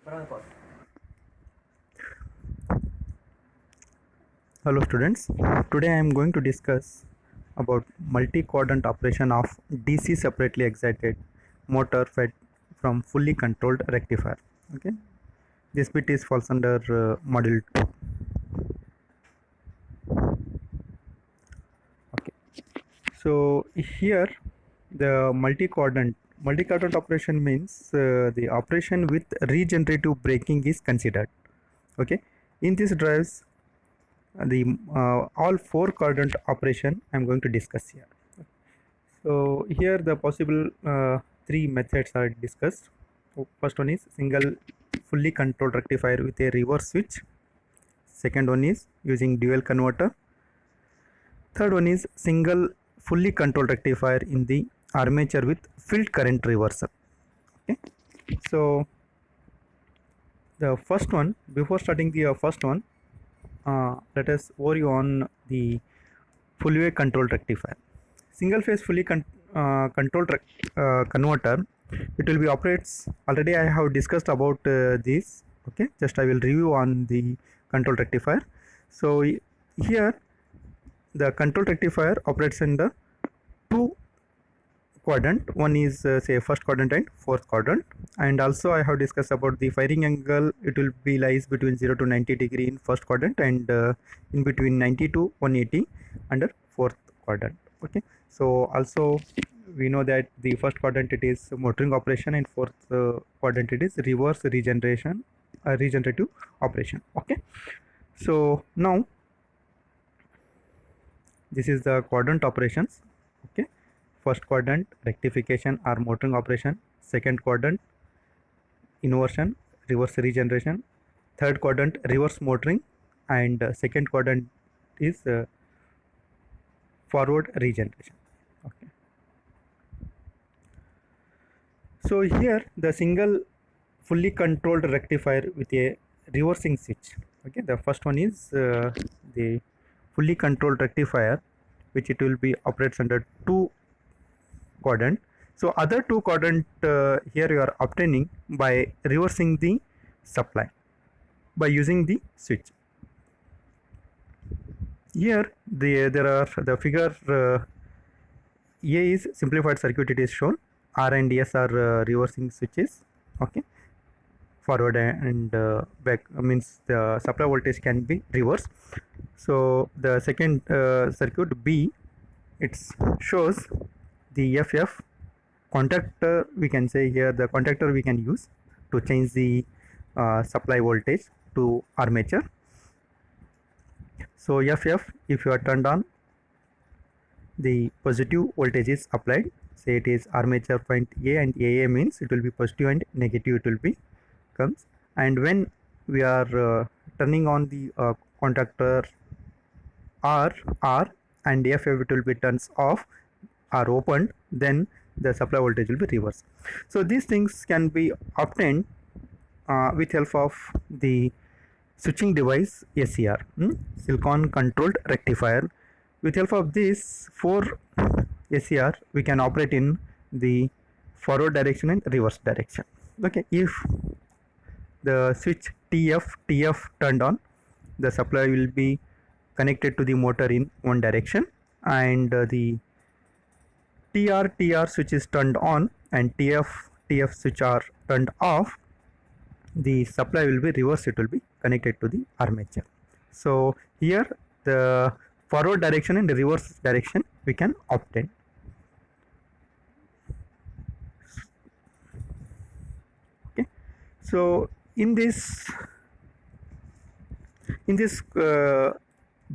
Hello students, today I am going to discuss about multi-quadrant operation of DC separately excited motor fed from fully controlled rectifier. Okay, this bit is falls under module 2. Okay, so here the multi-quadrant operation means the operation with regenerative braking is considered. Okay, in this drives the all 4 quadrant operation I am going to discuss here. So here the possible 3 methods are discussed. First one is single fully controlled rectifier with a reverse switch. Second one is using dual converter. Third one is single fully controlled rectifier in the armature with field current reversal. Okay, so the first one, before starting the first one, let us overview on the full wave controlled rectifier. Single phase fully controlled converter, it will be operates. Already I have discussed about this. Okay, just I will review on the control rectifier. So here the control rectifier operates in the 2 quadrant. One is say first quadrant and fourth quadrant, and also I have discussed about the firing angle. It will be lies between 0 to 90 degree in first quadrant, and in between 90 to 180 under fourth quadrant. Okay, so also we know that the first quadrant it is motoring operation, and fourth quadrant it is reverse regenerative operation. Okay, so now this is the quadrant operations. Okay, first quadrant rectification or motoring operation, second quadrant inversion, reverse regeneration, third quadrant reverse motoring, and second quadrant is forward regeneration. Okay, so here the single fully controlled rectifier with a reversing switch. Okay, the first one is the fully controlled rectifier, which it will be operates under 2 quadrant. So other 2 quadrant here you are obtaining by reversing the supply by using the switch. Here there are the figure A is simplified circuit, it is shown. R and S are reversing switches. Okay, forward and back means the supply voltage can be reversed. So the second circuit B, it shows the FF contactor. We can say here the contactor we can use to change the supply voltage to armature. So FF, if you are turned on, the positive voltage is applied. Say it is armature point A, and AA means it will be positive and negative it will be comes. And when we are turning on the contactor R, and FF it will be turns off or opened, then the supply voltage will be reversed. So these things can be obtained with help of the switching device SCR, silicon controlled rectifier. With help of this 4 SCR we can operate in the forward direction and reverse direction. Okay, if the switch TF turned on, the supply will be connected to the motor in one direction, and the TR switch is turned on and TF switch are turned off, the supply will be reversed, it will be connected to the armature. So here the forward direction and the reverse direction we can obtain. Okay, so in this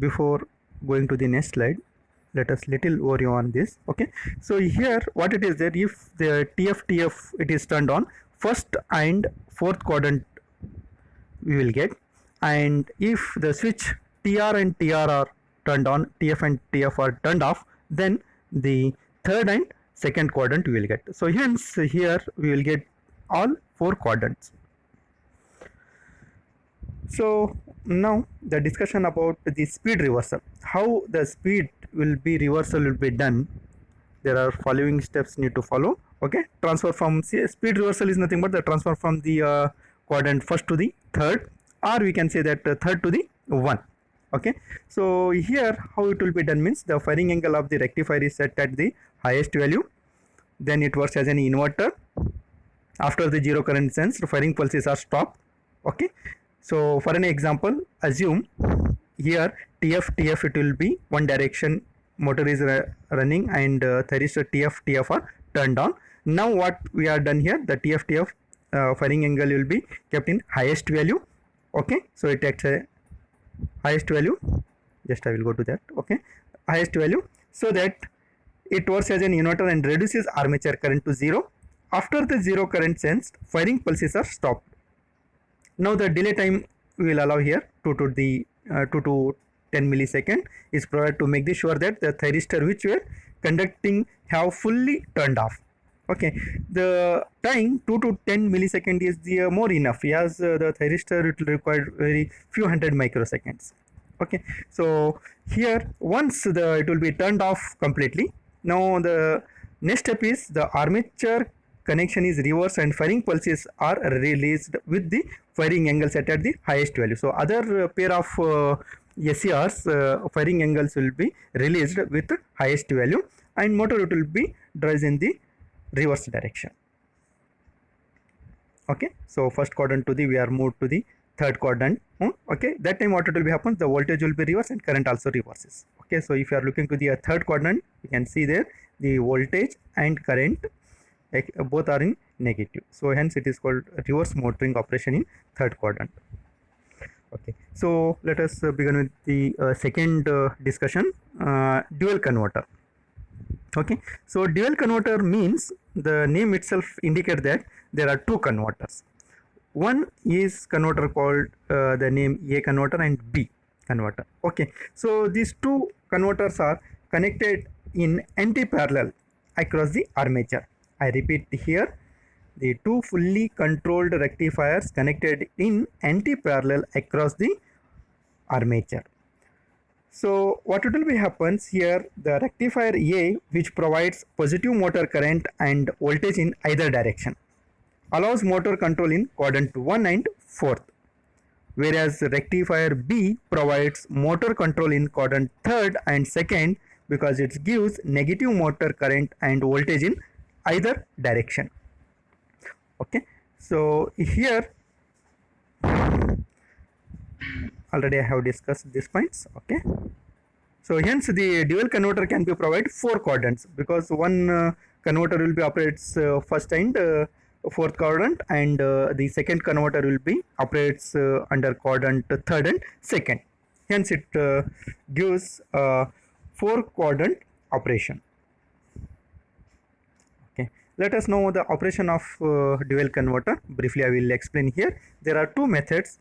before going to the next slide, let us little overview on this. Okay, so here what it is that if the TF it is turned on, first and fourth quadrant we will get, and if the switch TR and TR are turned on, TF and TF are turned off, then the third and second quadrant we will get. So hence here we will get all 4 quadrants. So now the discussion about the speed reversal, how the speed will be reversal will be done. There are following steps need to follow. Okay, transfer from speed reversal is nothing but the transfer from the quadrant first to the third, or we can say that third to the 1. Okay, so here how it will be done means the firing angle of the rectifier is set at the highest value, then it works as an inverter. After the zero current sensed, firing pulses are stopped. Okay, so for an example, assume here TF it will be one direction, motor is running, and thyristor TF are turned on. Now what we are done here, the TF firing angle will be kept in highest value. Okay, so it takes a highest value, just I will go to that. Okay, highest value, so that it works as an inverter and reduces armature current to 0. After the zero current sensed, firing pulses are stopped. Now the delay time we will allow here 2 to 10 millisecond is provided to make this sure that the thyristor which were conducting have fully turned off. Okay, the time 2 to 10 millisecond is the more enough, as the thyristor it will require very few hundred microseconds. Okay, so here once it will be turned off completely. Now the next step is the armature connection is reversed and firing pulses are released with the firing angle set at the highest value. So other pair of SCRs firing angles will be released with highest value, and motor it will be drives in the reverse direction. Okay, so first quadrant to the we are moved to the third quadrant. Okay, that time what it will be happen, the voltage will be reversed and current also reverses. Okay, so if you are looking to the third quadrant, you can see there the voltage and current both are in negative, so hence it is called reverse motoring operation in third quadrant. Okay, so let us begin with the second discussion, dual converter. Okay, so dual converter means the name itself indicate that there are two converters. One is converter called the name A converter and B converter. Okay, so these two converters are connected in anti-parallel across the armature. I repeat here, the two fully controlled rectifiers connected in anti-parallel across the armature. So what will be happens here, the rectifier A, which provides positive motor current and voltage in either direction, allows motor control in quadrant 1 and 4th, whereas rectifier B provides motor control in quadrant 3rd and 2nd because it gives negative motor current and voltage in either direction. Okay, so here already I have discussed these points. Okay, so hence the dual converter can be provided 4 quadrants because one converter will be operates first and fourth quadrant, and the second converter will be operates under quadrant 3rd and 2nd. Hence it gives 4 quadrant operation. Okay, let us know the operation of dual converter. Briefly I will explain here. There are two methods.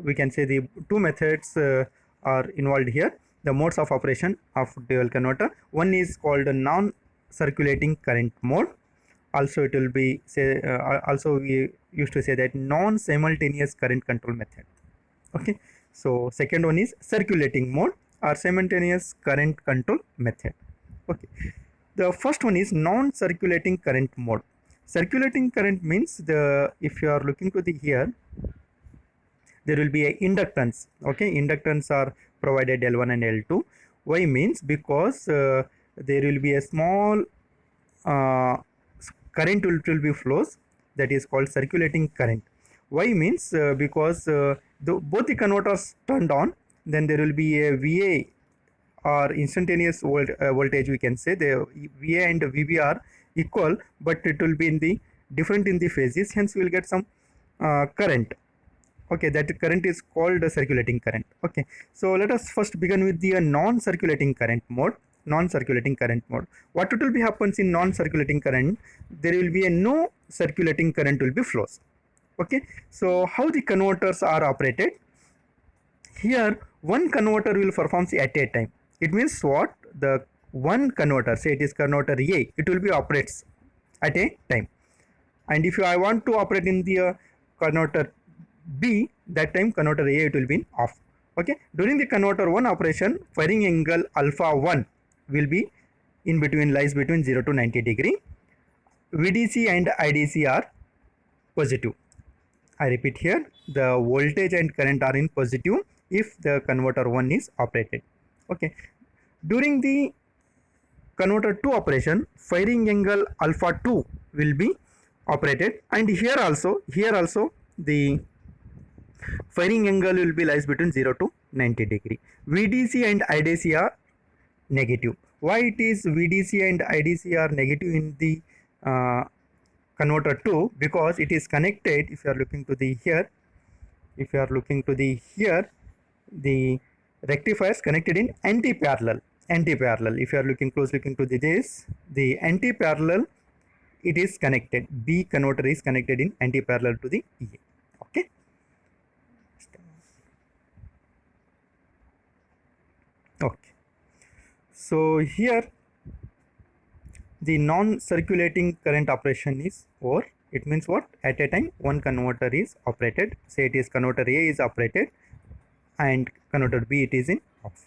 We can say the two methods are involved here. The modes of operation of dual converter. One is called a non-circulating current mode. Also it will be say also we used to say that non-simultaneous current control method. Okay, so second one is circulating mode or simultaneous current control method. Okay, the first one is non-circulating current mode. Circulating current means if you are looking to the here, there will be a inductance. Okay, inductance are provided L1 and L2. Why means because there will be a small current will be flows, that is called circulating current. Why means because both the converters turned on, then there will be a VA or instantaneous voltage, we can say the VA and VB are equal, but it will be in the different in the phases, hence we will get some current. Okay, that current is called a circulating current. Okay, so let us first begin with the non-circulating current mode. Non-circulating current mode, what it will be happens in non-circulating current, there will be a no circulating current will be flows. Okay, so how the converters are operated here, one converter will perform at a time. It means what, the one converter, say it is converter A, it will be operates at a time, and if I want to operate in the converter B, that time converter A it will be off. Okay, during the converter 1 operation, firing angle alpha 1 will be in between, lies between 0 to 90 degree. VDC and IDC are positive. I repeat here, the voltage and current are in positive if the converter 1 is operated. Okay. During the converter 2 operation, firing angle alpha 2 will be operated, and here also the firing angle will be lies between 0 to 90 degree. VDC and IDC are negative. Why it is VDC and IDC are negative in the converter 2? Because it is connected, if you are looking to the here, the rectifier is connected in anti-parallel. If you are looking to the anti-parallel, it is connected. B converter is connected in anti-parallel to the EA. Okay. Okay. So here the non-circulating current operation is over. It means what? At a time one converter is operated. Say it is converter A is operated and converter B it is in off.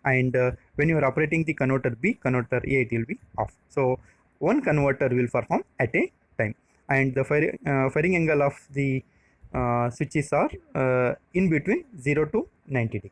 And when you are operating the converter B, converter A, it will be off. So one converter will perform at a time, and the firing angle of the switches are in between 0 to 90 degree.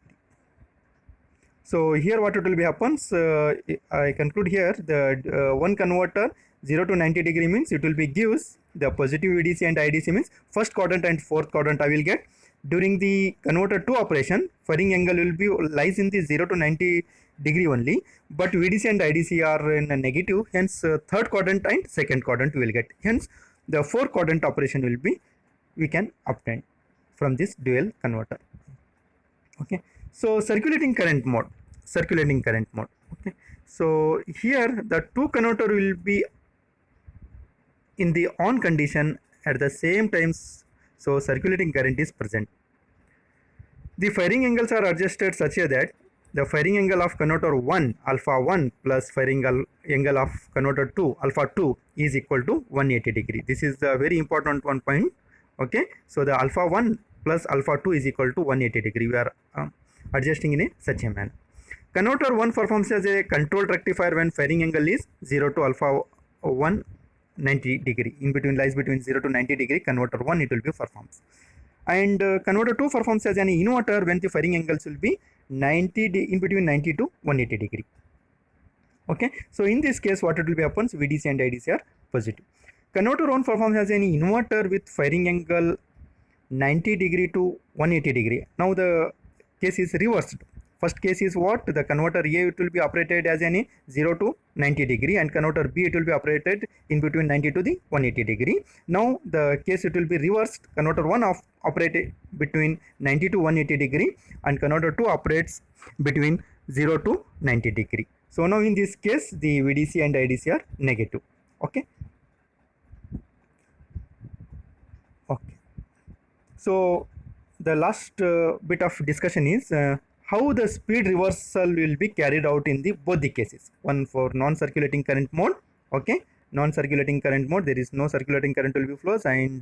So here what it will be happens, I conclude here the one converter 0 to 90 degree means it will be gives the positive VDC and IDC means first quadrant and fourth quadrant I will get. During the converter 2 operation, firing angle will be lies in the 0 to 90 degree only, but VDC and IDC are in a negative, hence third quadrant and second quadrant we will get. Hence the fourth quadrant operation will be we can obtain from this dual converter. Okay. So circulating current mode. Okay. So here the two converter will be in the on condition at the same times, so circulating current is present. The firing angles are adjusted such that the firing angle of converter 1 alpha 1 plus firing angle of converter 2 alpha 2 is equal to 180 degree. This is the very important one point. Okay. So the alpha 1 plus alpha 2 is equal to 180 degree. We are adjusting in a such a manner. Converter 1 performs as a controlled rectifier when firing angle is 0 to alpha 1 90 degree. In between lies between 0 to 90 degree, converter 1 it will be performs. And converter 2 performs as an inverter when the firing angles will be in between 90 to 180 degree. Okay. So in this case what it will be happens, VDC and IDC are positive. Converter 1 performs as an inverter with firing angle 90 degree to 180 degree. Now the case is reversed. First case is what? The converter A it will be operated as any 0 to 90 degree, and converter B it will be operated in between 90 to the 180 degree. Now the case it will be reversed. Converter 1 operated between 90 to 180 degree, and converter 2 operates between 0 to 90 degree. So now in this case the VDC and IDC are negative. Okay. Okay. So the last bit of discussion is how the speed reversal will be carried out in the both the cases. One for non-circulating current mode. Okay. Non-circulating current mode, there is no circulating current will be flows, and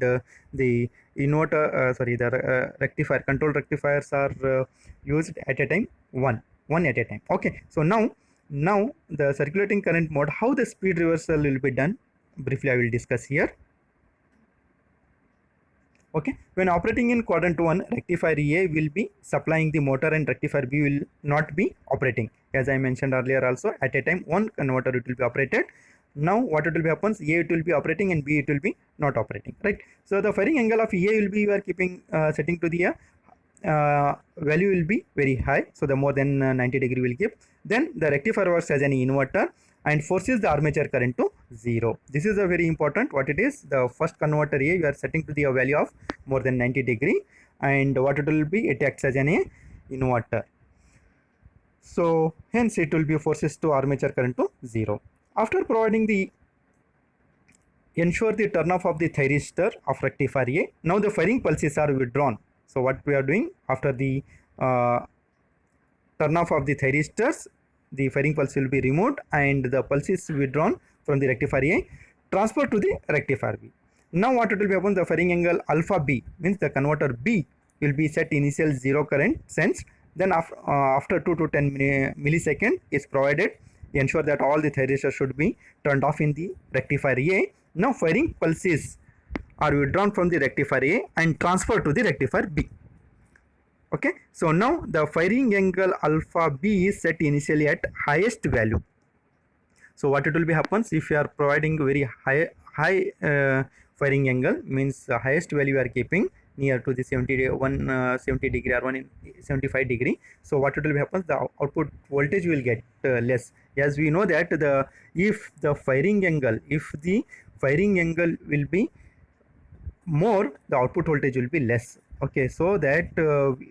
the inverter the rectifier, control rectifiers are used at a time, one at a time. Okay. So now the circulating current mode, how the speed reversal will be done, briefly I will discuss here. Okay. When operating in quadrant 1, rectifier A will be supplying the motor and rectifier B will not be operating. As I mentioned earlier also, at a time one converter it will be operated. Now what it will be happens, A it will be operating and B it will be not operating, right? So the firing angle of A will be you are keeping setting to the value will be very high, so the more than 90 degree will give. Then the rectifier works as an inverter and forces the armature current to 0. This is a very important. What it is, the first converter A you are setting to the value of more than 90 degree, and what it will be, it acts as an inverter. So hence it will be forces to armature current to 0. After providing the ensure the turn off of the thyristor of rectifier A, now the firing pulses are withdrawn. So what we are doing, after the turn off of the thyristors, the firing pulse will be removed and the pulse is withdrawn from the rectifier A, transferred to the rectifier B. Now what it will be happen, the firing angle alpha B means the converter B will be set initial 0 current sensed. Then after 2 to 10 millisecond is provided, ensure that all the thyristors should be turned off in the rectifier A. Now firing pulses are withdrawn from the rectifier A and transferred to the rectifier B. Okay, so now the firing angle alpha B is set initially at highest value. So what it will be happens if you are providing very high firing angle, means the highest value you are keeping near to the 70 degree or 175 degree. So what it will be happens, the output voltage will get less, as we know that if the firing angle will be more, the output voltage will be less. Okay, so that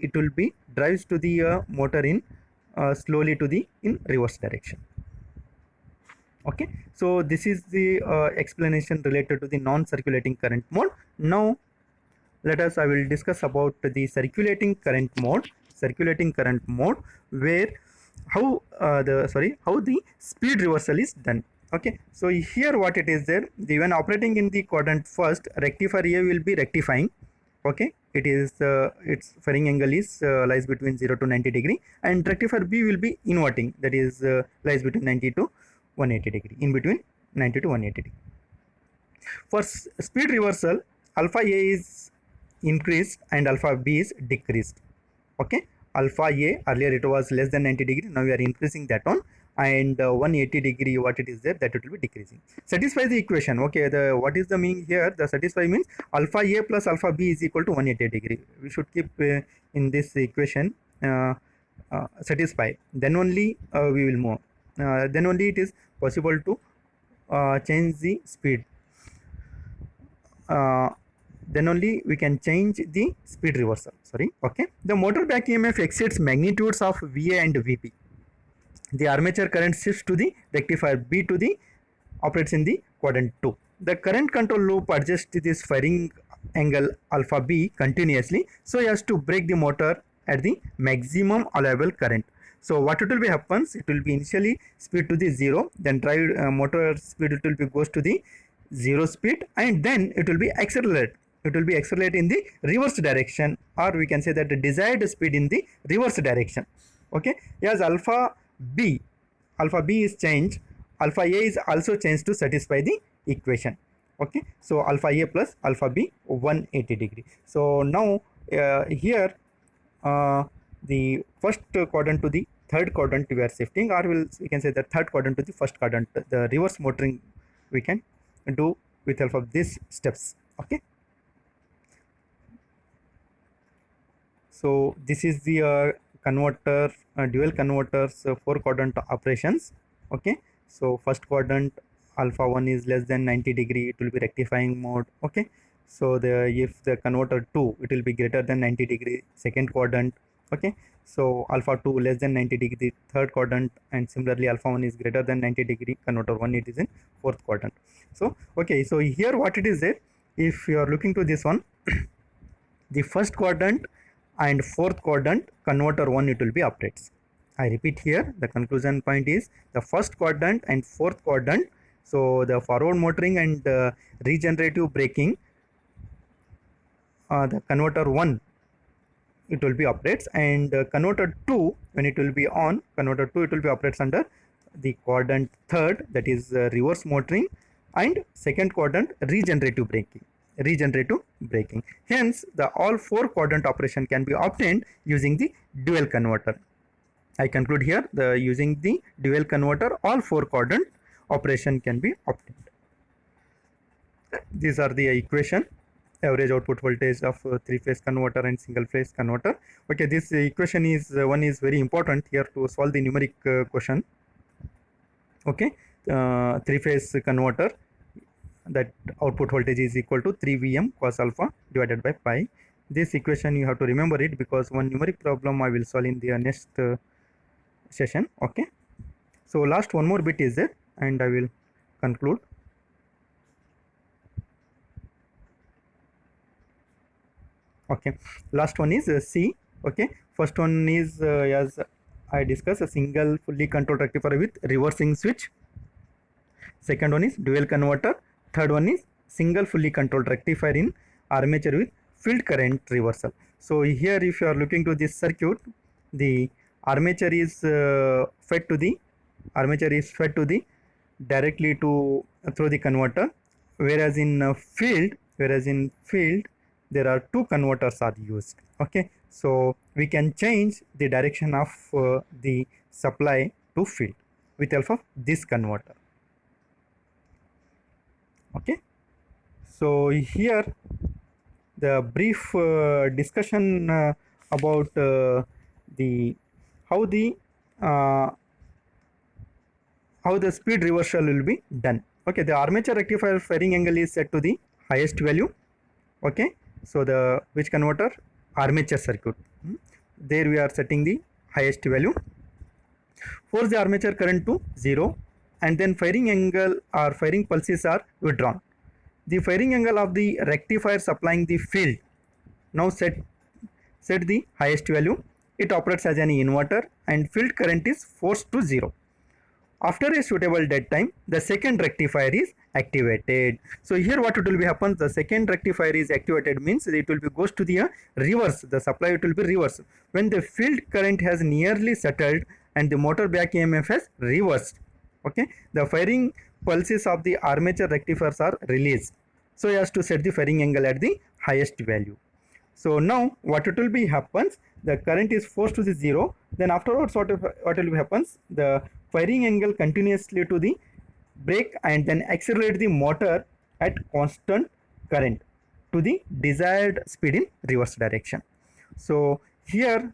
it will be drives to the motor in slowly to the in reverse direction. Okay, so this is the explanation related to the non-circulating current mode. Now I will discuss about the circulating current mode. Where how the speed reversal is done. Okay, so here what it is there, when operating in the quadrant first, rectifier A will be rectifying. Okay, it is its firing angle is lies between 0 to 90 degree, and rectifier B will be inverting, that is lies between 90 to 180 degree, in between 90 to 180 degree. For speed reversal, alpha A is increased and alpha B is decreased. Okay, alpha A earlier it was less than 90 degree, now we are increasing that one, and 180 degree what it is there, that it will be decreasing. Satisfy the equation. Okay, the what is the meaning here? The satisfy means alpha A plus alpha B is equal to 180 degree. We should keep in this equation satisfy, then only we will move. Then only it is possible to change the speed. Then only we can change the speed reversal. Sorry. Okay, the motor back EMF exceeds magnitudes of VA and VB. The armature current shifts to the rectifier B to the operates in the quadrant 2. The current control loop adjusts this firing angle alpha B continuously so as to break the motor at the maximum allowable current. So what it will be happens, it will be initially speed to the 0, then drive motor speed it will be goes to the 0 speed, and then it will be accelerate. It will be accelerate in the reverse direction, or we can say that the desired speed in the reverse direction. Okay, as alpha B is changed, alpha A is also changed to satisfy the equation. Okay, so alpha A plus alpha B 180 degree. So now here the first quadrant to the third quadrant we are shifting, or we can say the third quadrant to the first quadrant. The reverse motoring we can do with help of these steps. Okay, so this is the converter, dual converters 4 quadrant operations. Okay, so first quadrant alpha 1 is less than 90 degree, it will be rectifying mode. Okay, so if the converter 2, it will be greater than 90 degree, second quadrant. Okay, so alpha 2 less than 90 degree, third quadrant, and similarly alpha 1 is greater than 90 degree, converter 1 it is in fourth quadrant. So okay, so here what it is there, if you are looking to this one, the first quadrant and fourth quadrant converter 1 it will be operates. I repeat here, the conclusion point is the first quadrant and fourth quadrant, so the forward motoring and regenerative braking, the converter 1 it will be operates, and converter 2 when it will be on, converter 2 it will be operates under the quadrant third, that is reverse motoring, and second quadrant regenerative braking. Hence the all 4 quadrant operation can be obtained using the dual converter. I conclude here, using the dual converter all 4 quadrant operation can be obtained. These are the equation, average output voltage of 3-phase converter and single phase converter. Okay, this equation is one is very important here to solve the numeric question. Okay, 3-phase converter, that output voltage is equal to 3 Vm cos alpha divided by pi. This equation you have to remember it, because one numeric problem I will solve in the next session. Okay, so last one more bit is there, and I will conclude. Okay, last one is C. Okay, first one is as I discussed, a single fully controlled rectifier with reversing switch. Second one is dual converter. Third one is single fully controlled rectifier in armature with field current reversal. So here if you are looking to this circuit, the armature is fed to the directly to through the converter, whereas in field whereas in field there are two converters are used. Okay, so we can change the direction of the supply to field with help of this converter. Okay, so here the brief discussion about the how the uh, how the speed reversal will be done. Okay, the armature rectifier firing angle is set to the highest value. Okay, so the which converter? Armature circuit. There we are setting the highest value. Force the armature current to 0, and then firing angle or firing pulses are withdrawn. The firing angle of the rectifier supplying the field now set the highest value. It operates as an inverter and field current is forced to 0. After a suitable dead time, the second rectifier is activated. So here what it will be happens, the second rectifier is activated means it will be goes to the reverse, the supply it will be reversed. When the field current has nearly settled and the motor back EMF has reversed, okay, the firing pulses of the armature rectifiers are released, so as to set the firing angle at the highest value. So now what it will be happens, the current is forced to the 0, then afterwards what will be happens, the firing angle continuously to the brake and then accelerate the motor at constant current to the desired speed in reverse direction. So here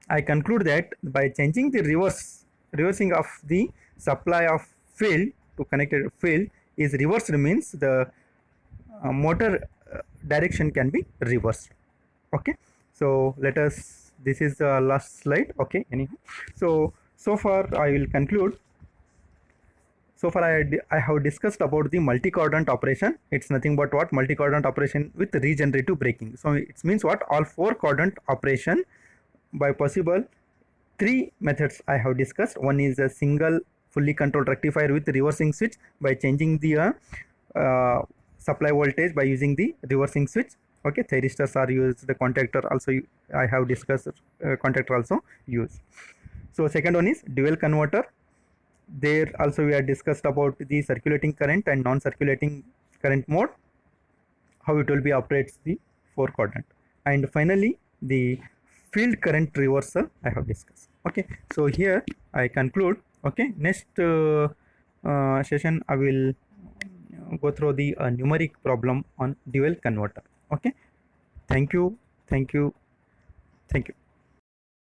I conclude that by changing the reversing of the supply of field to connected field is reversed means the motor direction can be reversed. Okay, so let us, this is the last slide. Okay, anyhow, so far I will conclude. So far I have discussed about the multi-quadrant operation. It's nothing but what? Multi-quadrant operation with regenerative braking. So it means what? All 4 quadrant operation by possible 3 methods I have discussed. One is a single fully controlled rectifier with reversing switch by changing the supply voltage by using the reversing switch. Okay, thyristors are used, the contactor also I have discussed, contactor also used. So second one is dual converter. There also we have discussed about the circulating current and non-circulating current mode, how it will be operates the 4 quadrant, and finally the field current reversal I have discussed. Okay, so here I conclude. Okay, next session I will go through the numeric problem on dual converter. Okay, thank you.